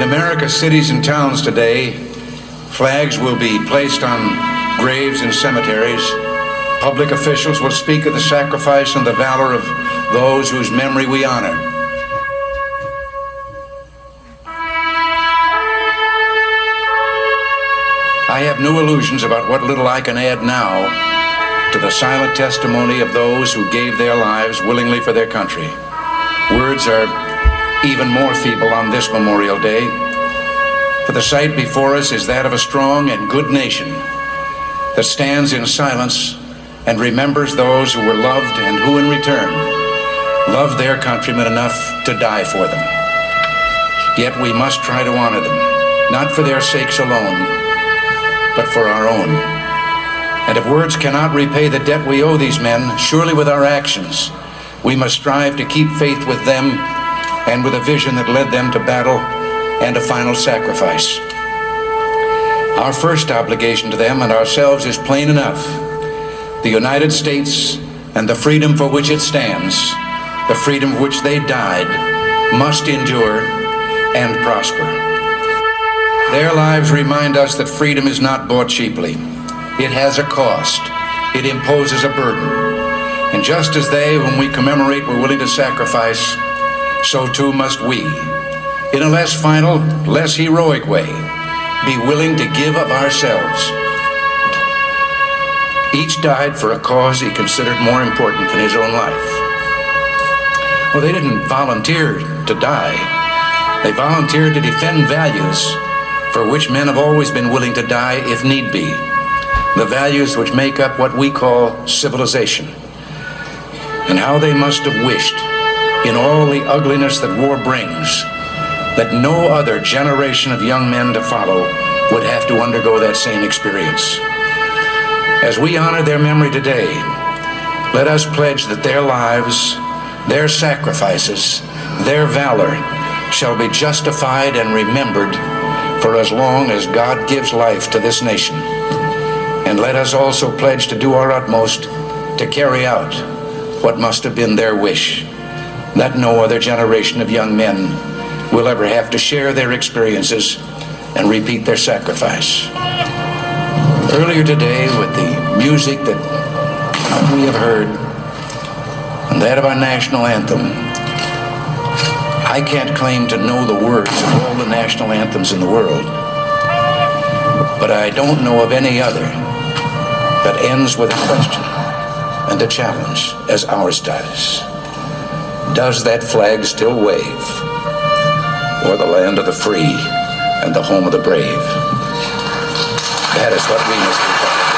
America's cities and towns today, flags will be placed on graves and cemeteries. Public officials will speak of the sacrifice and the valor of those whose memory we honor. I have no illusions about what little I can add now to the silent testimony of those who gave their lives willingly for their country. Words are even more feeble on this Memorial Day, for the sight before us is that of a strong and good nation that stands in silence and remembers those who were loved and who in return loved their countrymen enough to die for them. Yet we must try to honor them, not for their sakes alone, but for our own. And if words cannot repay the debt we owe these men, surely with our actions, we must strive to keep faith with them and with a vision that led them to battle and a final sacrifice. Our first obligation to them and ourselves is plain enough. The United States and the freedom for which it stands, the freedom for which they died, must endure and prosper. Their lives remind us that freedom is not bought cheaply. It has a cost. It imposes a burden. And just as they, whom we commemorate, were willing to sacrifice, so too must we, in a less final, less heroic way, be willing to give of ourselves. Each died for a cause he considered more important than his own life. Well, they didn't volunteer to die. They volunteered to defend values for which men have always been willing to die if need be. The values which make up what we call civilization. And how they must have wished, in all the ugliness that war brings, that no other generation of young men to follow would have to undergo that same experience. As we honor their memory today, let us pledge that their lives, their sacrifices, their valor shall be justified and remembered for as long as God gives life to this nation. And let us also pledge to do our utmost to carry out what must have been their wish, that no other generation of young men will ever have to share their experiences and repeat their sacrifice. Earlier today, with the music that we have heard and that of our national anthem, I can't claim to know the words of all the national anthems in the world, but I don't know of any other that ends with a question and a challenge as ours does. Does that flag still wave o'er the land of the free and the home of the brave? That is what we must do.